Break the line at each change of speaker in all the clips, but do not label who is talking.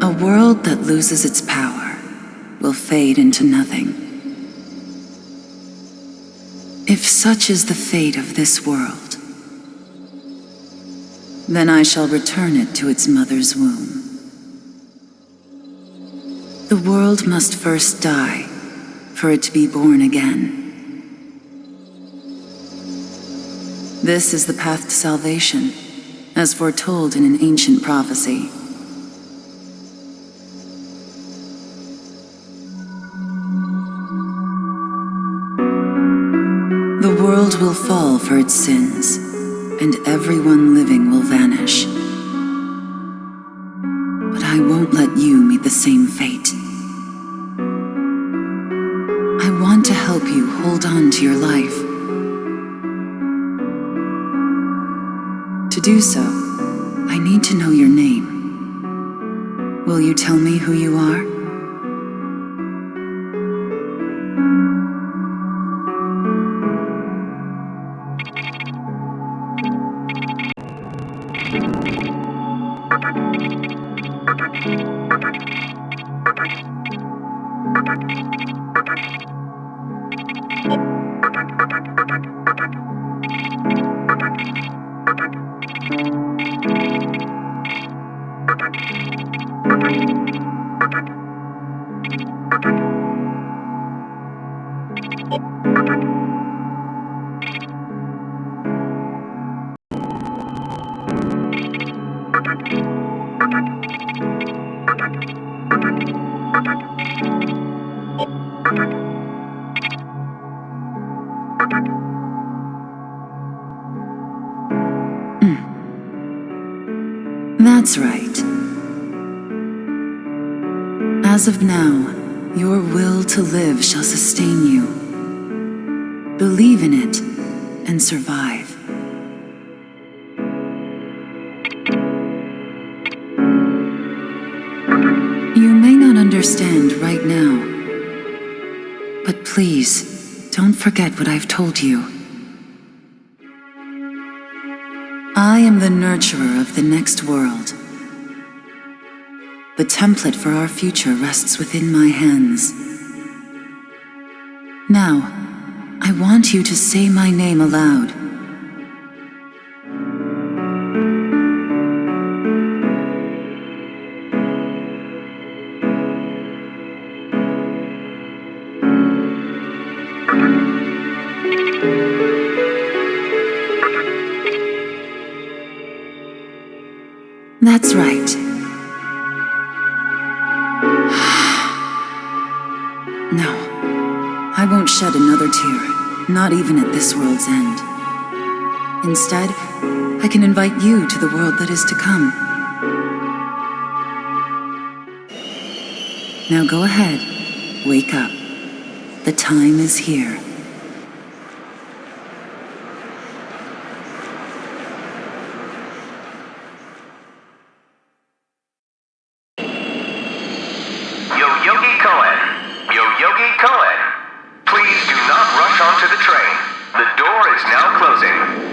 A world that loses its power will fade into nothing. If such is the fate of this world, then I shall return it to its mother's womb. The world must first die for it to be born again. This is the path to salvation, as foretold in an ancient prophecy. The world will fall for its sins, and everyone living will vanish. But I won't let you meet the same fate. I want to help you hold on to your life. To do so, I need to know your name. Will you tell me who you are? That's right. As of now, your will to live shall sustain you. Believe in it and survive. You may not understand right now. But please, don't forget what I've told you. I am the nurturer of the next world. The template for our future rests within my hands. Now, I want you to say my name aloud. That's right. No, I won't shed another tear, not even at this world's end. Instead, I can invite you to the world that is to come. Now go ahead, wake up. The time is here.
Please do not rush onto the train. The door is now closing.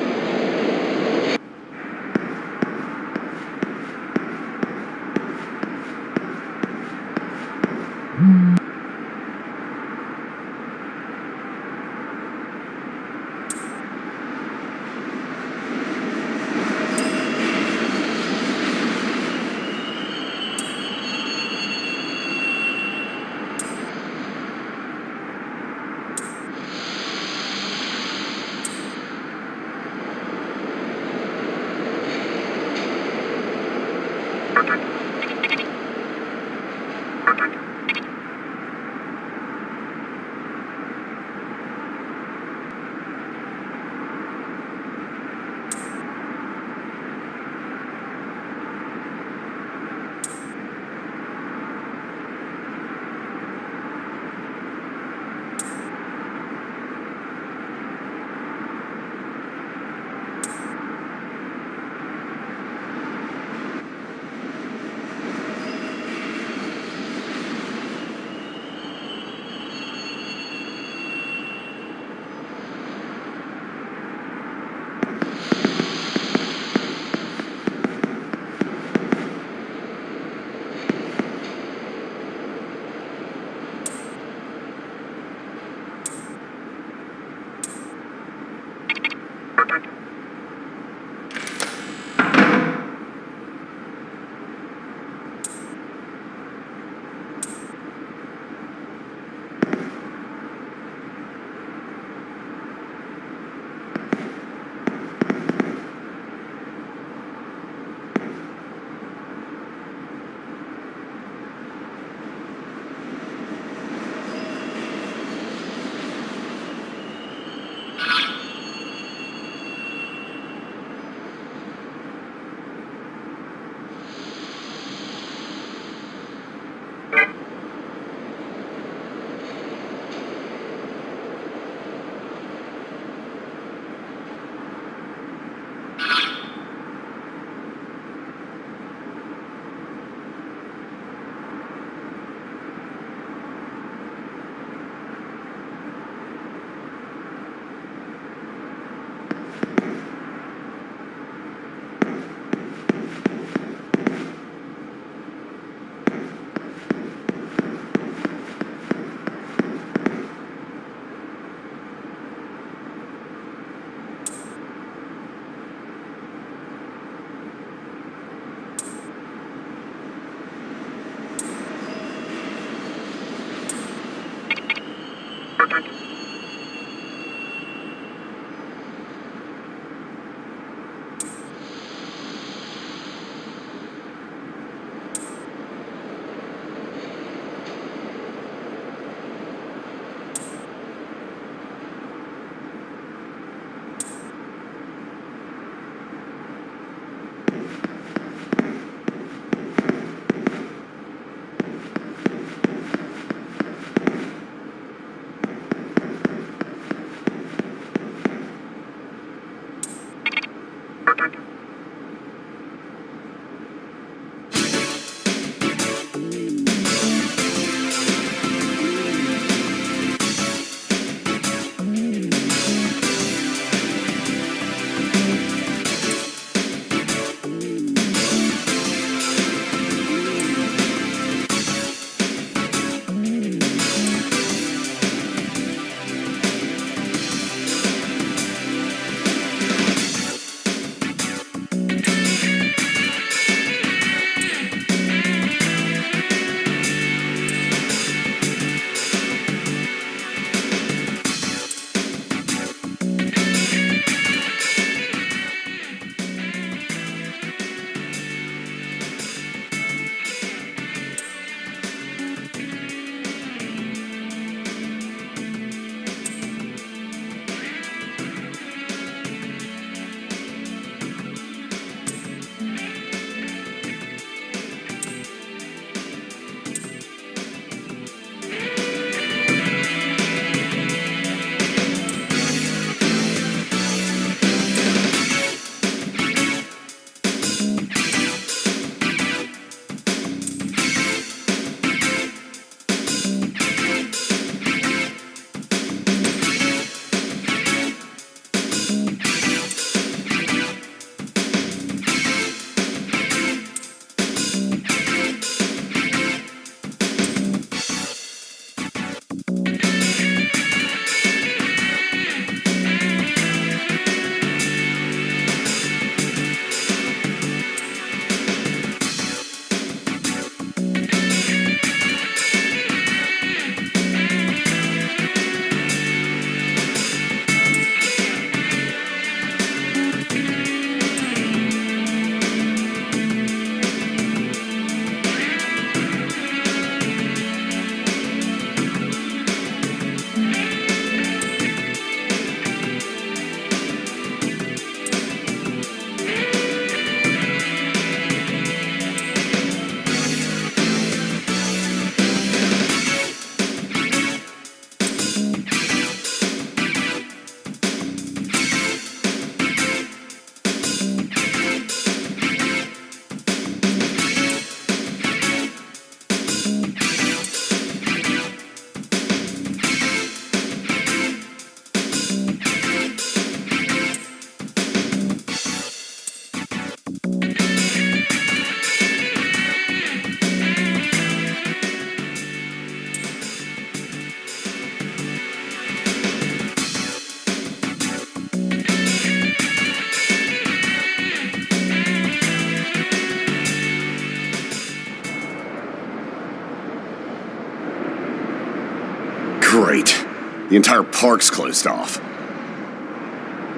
Great. The entire park's closed off.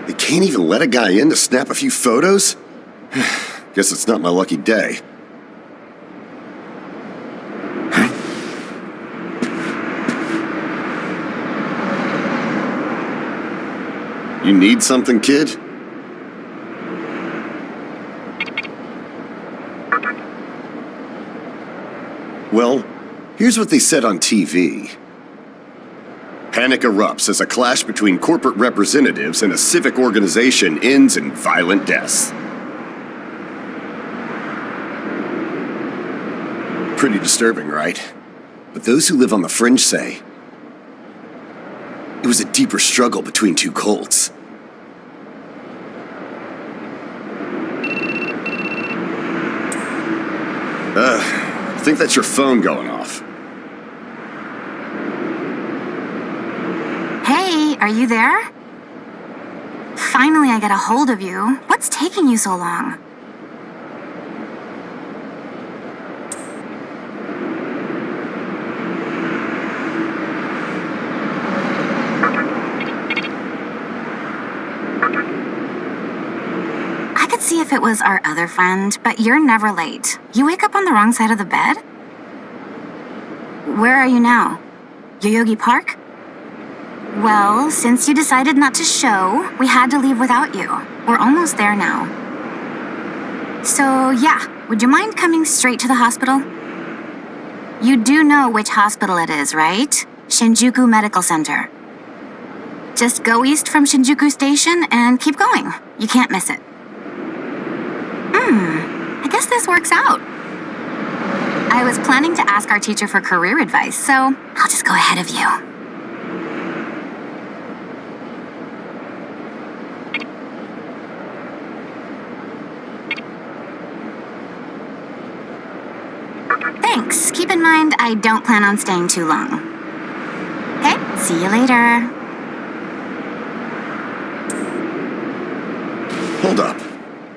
They can't even let a guy in to snap a few photos? Guess it's not my lucky day. You need something, kid? Well, here's what they said on TV. Panic erupts as a clash between corporate representatives and a civic organization ends in violent deaths. Pretty disturbing, right? But those who live on the fringe say it was a deeper struggle between two cults. I think that's your phone going off.
Hey, are you there? Finally, I get a hold of you. What's taking you so long? I could see if it was our other friend, but you're never late. You wake up on the wrong side of the bed? Where are you now? Yoyogi Park? Well, since you decided not to show, we had to leave without you. We're almost there now. So, yeah, would you mind coming straight to the hospital? You do know which hospital it is, right? Shinjuku Medical Center. Just go east from Shinjuku Station and keep going. You can't miss it. I guess this works out. I was planning to ask our teacher for career advice, so I'll just go ahead of you. Thanks. Keep in mind, I don't plan on staying too long. Okay, see you later.
Hold up.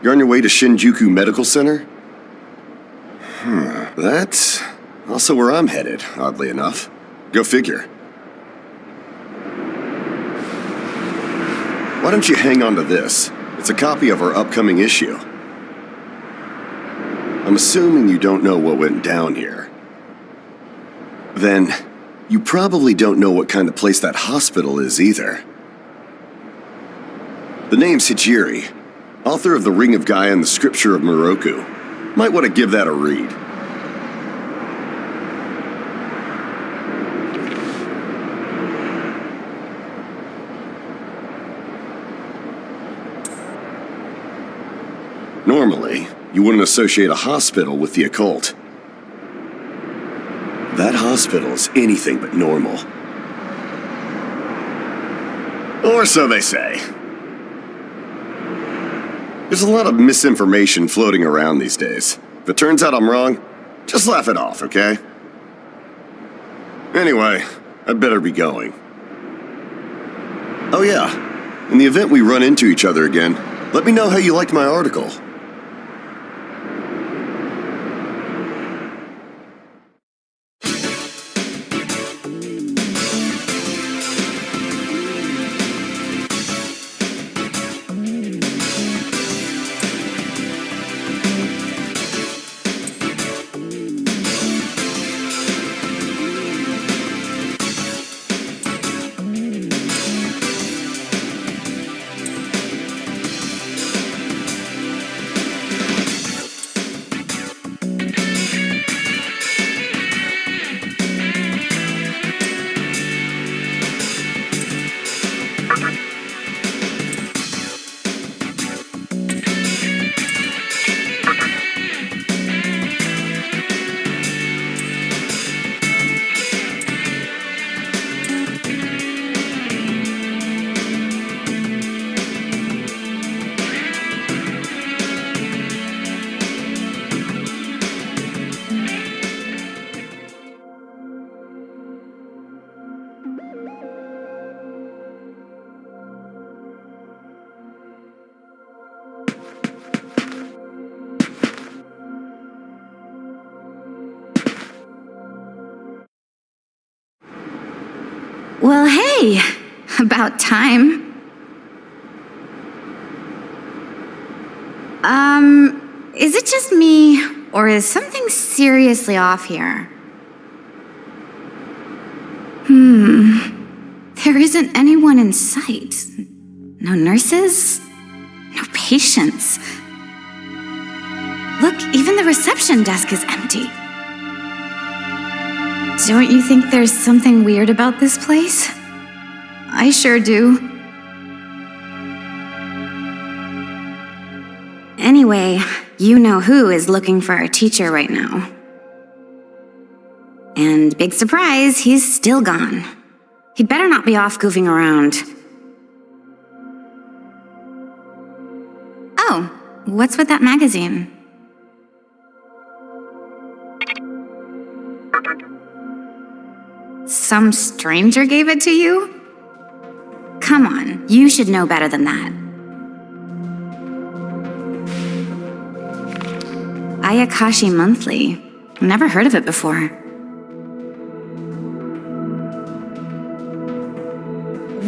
You're on your way to Shinjuku Medical Center? That's also where I'm headed, oddly enough. Go figure. Why don't you hang on to this? It's a copy of our upcoming issue. I'm assuming you don't know what went down here. Then, you probably don't know what kind of place that hospital is either. The name's Hijiri, author of The Ring of Gaia and the Scripture of Moroku. Might want to give that a read. Normally, you wouldn't associate a hospital with the occult. That hospital is anything but normal. Or so they say. There's a lot of misinformation floating around these days. If it turns out I'm wrong, just laugh it off, okay? Anyway, I'd better be going. Oh yeah, in the event we run into each other again, let me know how you liked my article.
Well, hey, about time. Is it just me, or is something seriously off here? There isn't anyone in sight. No nurses, no patients. Look, even the reception desk is empty. Don't you think there's something weird about this place? I sure do. Anyway, you know who is looking for our teacher right now. And big surprise, he's still gone. He'd better not be off goofing around. Oh, what's with that magazine? Some stranger gave it to you? Come on, you should know better than that. Ayakashi Monthly. Never heard of it before.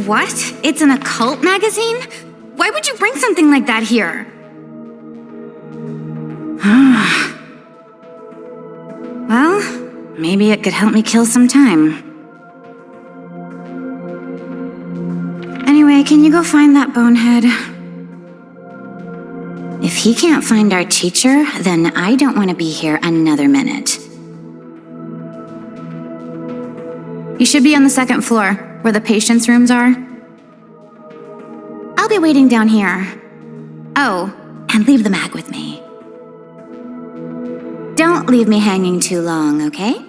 What? It's an occult magazine? Why would you bring something like that here? Well, maybe it could help me kill some time. Anyway, can you go find that bonehead? If he can't find our teacher, then I don't want to be here another minute. You should be on the second floor, where the patients' rooms are. I'll be waiting down here. Oh, and leave the mag with me. Don't leave me hanging too long, okay?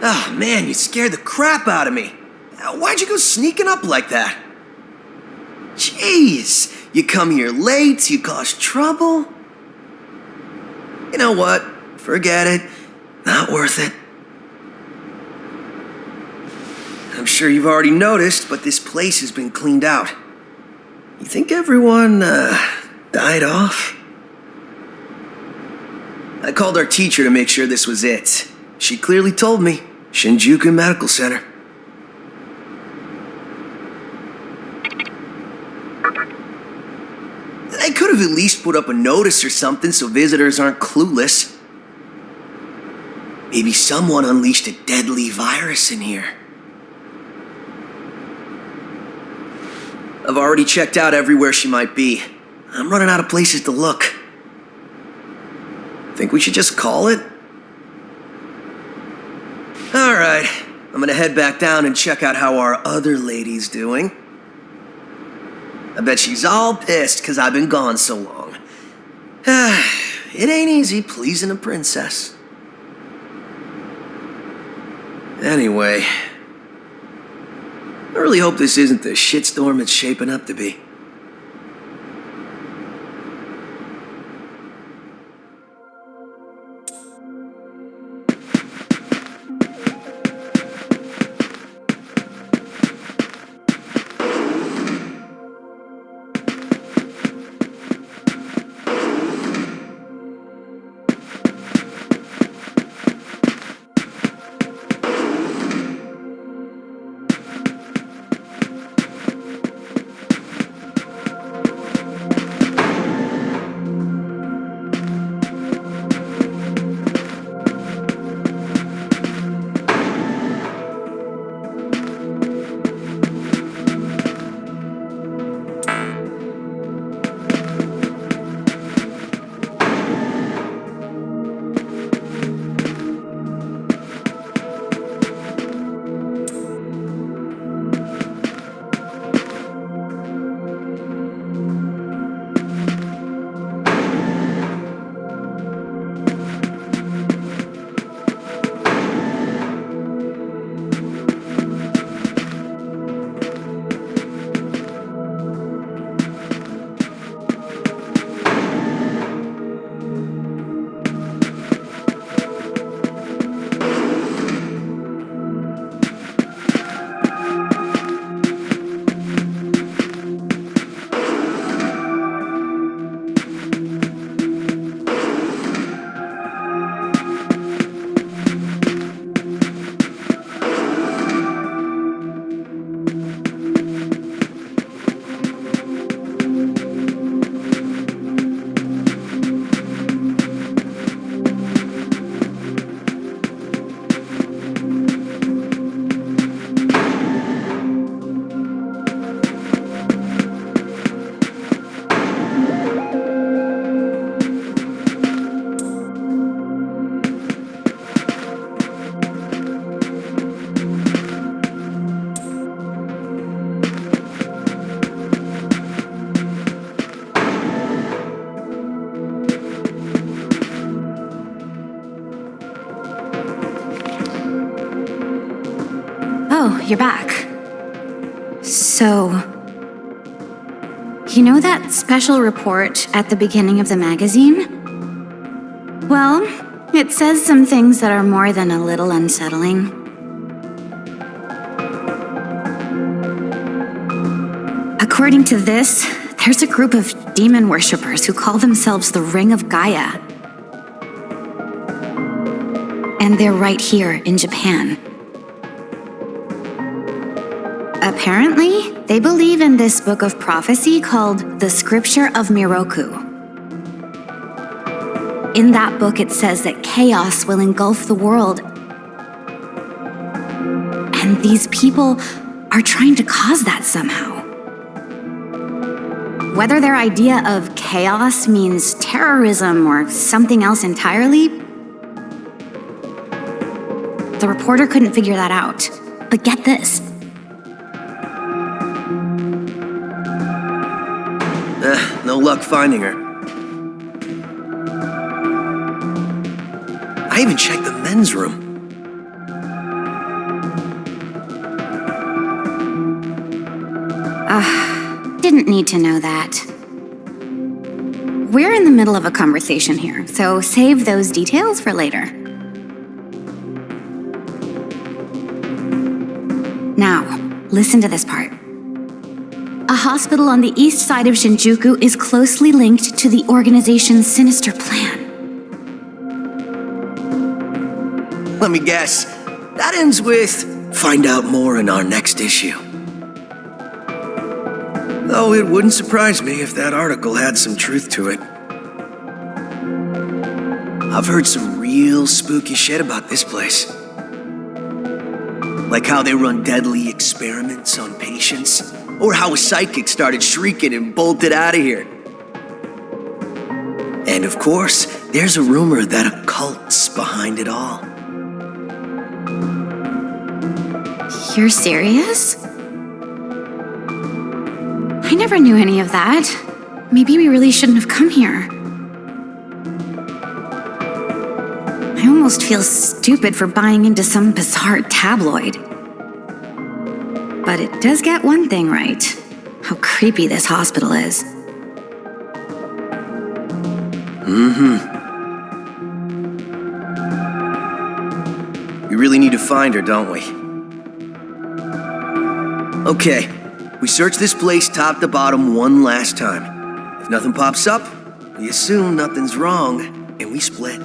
Oh, man, you scared the crap out of me. Why'd you go sneaking up like that? Jeez, you come here late, you cause trouble. You know what? Forget it. Not worth it. I'm sure you've already noticed, but this place has been cleaned out. You think everyone, died off? I called our teacher to make sure this was it. She clearly told me. Shinjuku Medical Center. They could have at least put up a notice or something so visitors aren't clueless. Maybe someone unleashed a deadly virus in here. I've already checked out everywhere she might be. I'm running out of places to look. Think we should just call it? Alright, I'm gonna head back down and check out how our other lady's doing. I bet she's all pissed because I've been gone so long. It ain't easy pleasing a princess. Anyway, I really hope this isn't the shitstorm it's shaping up to be.
you're back. So, you know that special report at the beginning of the magazine? Well, it says some things that are more than a little unsettling. According to this, there's a group of demon worshippers who call themselves the Ring of Gaia. And they're right here in Japan. Apparently, they believe in this book of prophecy called the Scripture of Miroku. In that book, it says that chaos will engulf the world. And these people are trying to cause that somehow. Whether their idea of chaos means terrorism or something else entirely, the reporter couldn't figure that out. But get this.
No luck finding her. I even checked the men's room.
Didn't need to know that. We're in the middle of a conversation here, so save those details for later. Now, listen to this part. A hospital on the east side of Shinjuku is closely linked to the organization's sinister plan.
Let me guess. That ends with, find out more in our next issue. Though it wouldn't surprise me if that article had some truth to it. I've heard some real spooky shit about this place. Like how they run deadly experiments on patients, or how a psychic started shrieking and bolted out of here. And of course, there's a rumor that a cult's behind it all.
You're serious? I never knew any of that. Maybe we really shouldn't have come here. I almost feel stupid for buying into some bizarre tabloid. But it does get one thing right. How creepy this hospital is.
We really need to find her, don't we? Okay, we search this place top to bottom one last time. If nothing pops up, we assume nothing's wrong, and we split.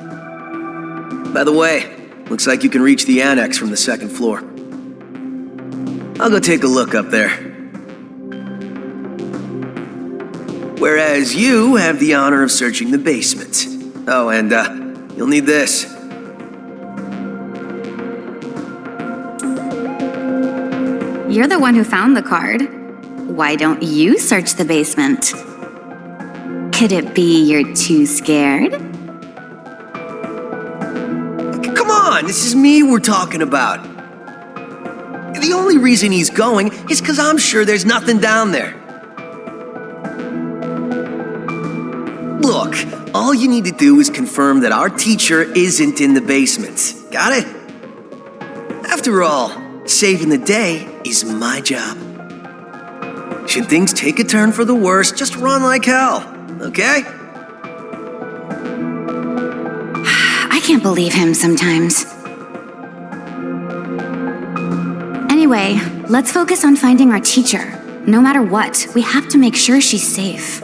By the way, looks like you can reach the annex from the second floor. I'll go take a look up there. Whereas you have the honor of searching the basement. Oh, and you'll need this.
You're the one who found the card. Why don't you search the basement? Could it be you're too scared?
Come on, this is me we're talking about. The only reason he's going is because I'm sure there's nothing down there. Look, all you need to do is confirm that our teacher isn't in the basement. Got it? After all, saving the day is my job. Should things take a turn for the worse, just run like hell, okay?
I can't believe him sometimes. Anyway, let's focus on finding our teacher. No matter what, we have to make sure she's safe.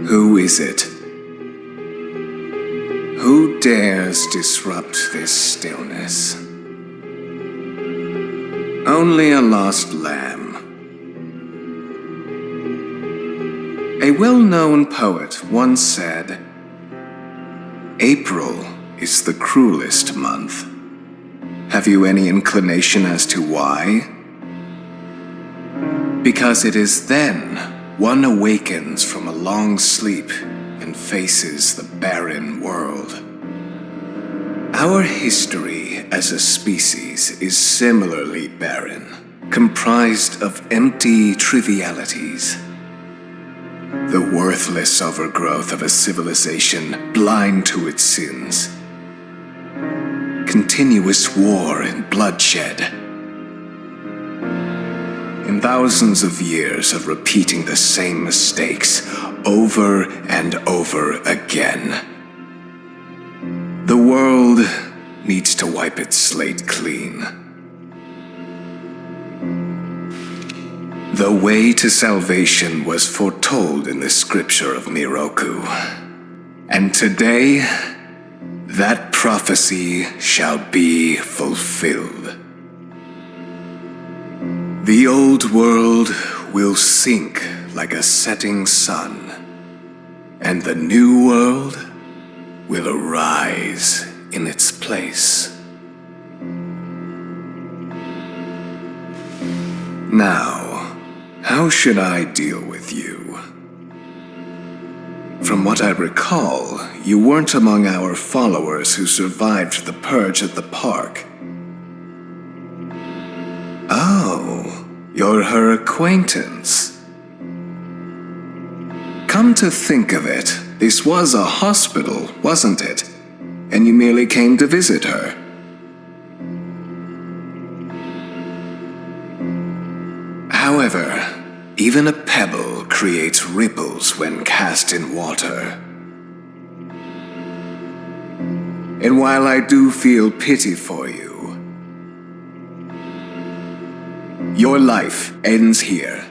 Who is it? Who dares disrupt this stillness? Only a lost lamb. A well-known poet once said, "April is the cruelest month." Have you any inclination as to why? Because it is then one awakens from a long sleep and faces the barren world. Our history as a species is similarly barren, comprised of empty trivialities. The worthless overgrowth of a civilization blind to its sins. Continuous war and bloodshed. In thousands of years of repeating the same mistakes over and over again. The world needs to wipe its slate clean. The way to salvation was foretold in the scripture of Miroku. And today, that prophecy shall be fulfilled. The old world will sink like a setting sun, and the new world will arise in its place. Now, how should I deal with you? From what I recall, you weren't among our followers who survived the purge at the park. Oh, you're her acquaintance. Come to think of it, this was a hospital, wasn't it? And you merely came to visit her. However, even a pebble creates ripples when cast in water. And while I do feel pity for you, your life ends here.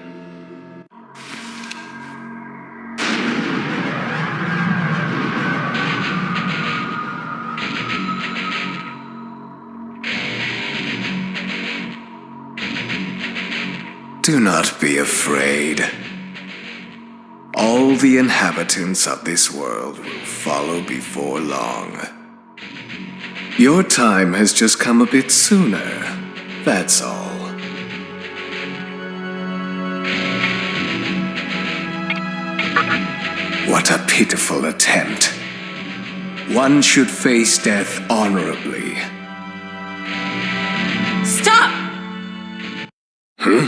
Do not be afraid. All the inhabitants of this world will follow before long. Your time has just come a bit sooner, that's all. What a pitiful attempt. One should face death honorably.
Stop!
Huh?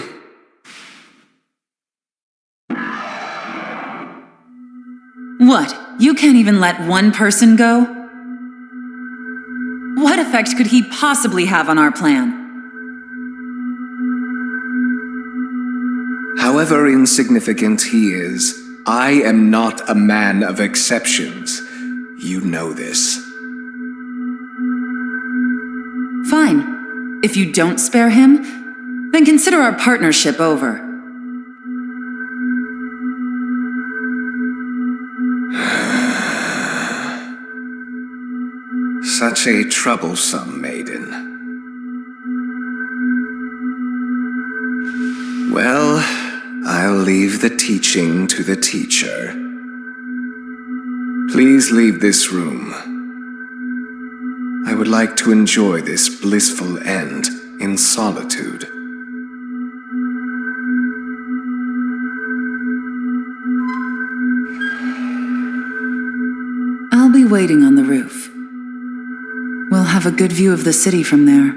What? You can't even let one person go? What effect could he possibly have on our plan?
However insignificant he is, I am not a man of exceptions. You know this.
Fine. If you don't spare him, then consider our partnership over.
Such a troublesome maiden. Well, I'll leave the teaching to the teacher. Please leave this room. I would like to enjoy this blissful end in solitude.
I'll be waiting on the roof. We'll have a good view of the city from there.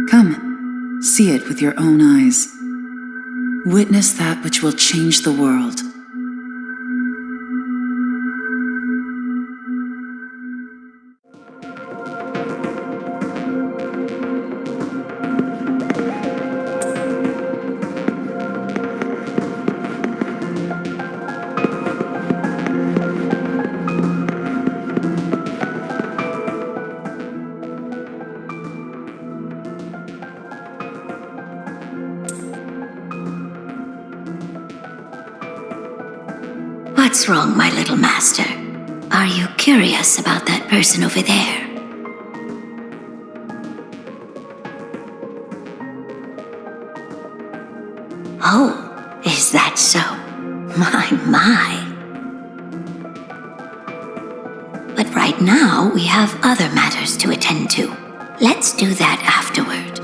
Come, see it with your own eyes. Witness that which will change the world.
What's wrong, my little master? Are you curious about that person over there? Oh, is that so? My. But right now, we have other matters to attend to. Let's do that afterward.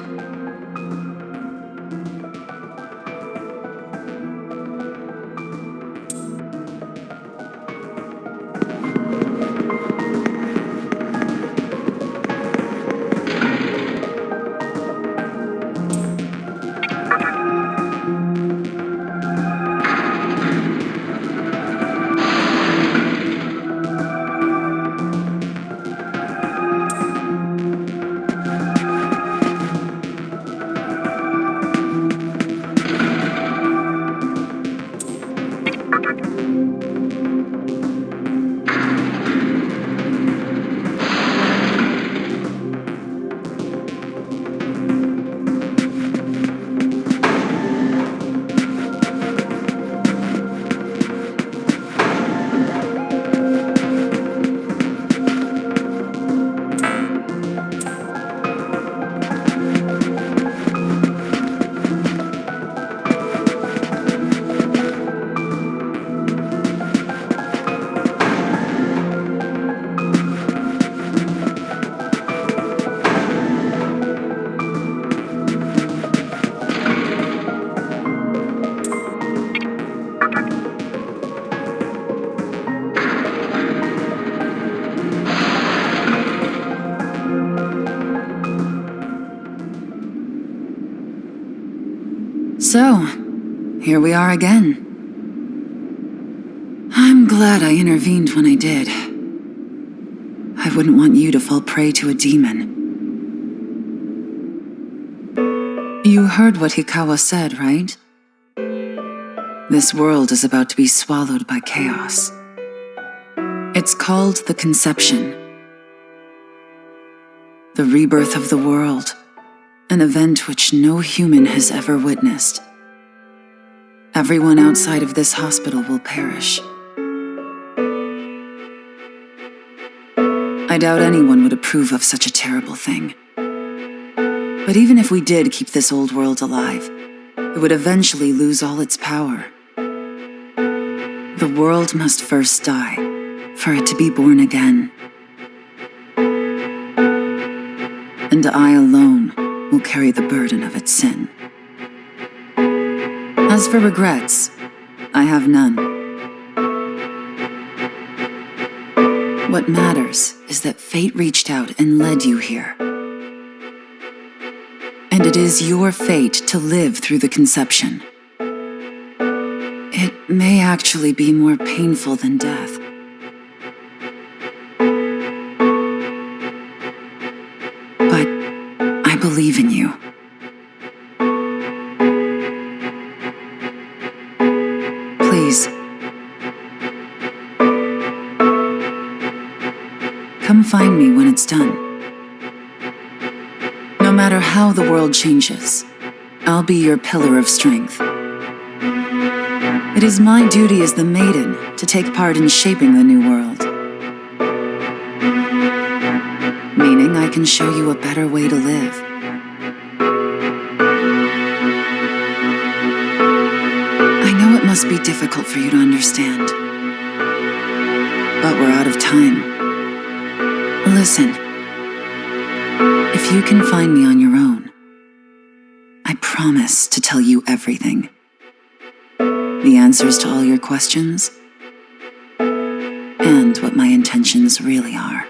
So, here we are again. I'm glad I intervened when I did. I wouldn't want you to fall prey to a demon. You heard what Hikawa said, right? This world is about to be swallowed by chaos. It's called the Conception. The rebirth of the world. An event which no human has ever witnessed. Everyone outside of this hospital will perish. I doubt anyone would approve of such a terrible thing. But even if we did keep this old world alive, it would eventually lose all its power. The world must first die, for it to be born again. And I alone will carry the burden of its sin. As for regrets, I have none. What matters is that fate reached out and led you here. And it is your fate to live through the Conception. It may actually be more painful than death. But I believe in you. Please. Come find me when it's done. No matter how the world changes, I'll be your pillar of strength. It is my duty as the maiden to take part in shaping the new world. Meaning I can show you a better way to live. I know it must be difficult for you to understand. But we're out of time. Listen. If you can find me on your own, I promise to tell you everything. The answers to all your questions, and what my intentions really are.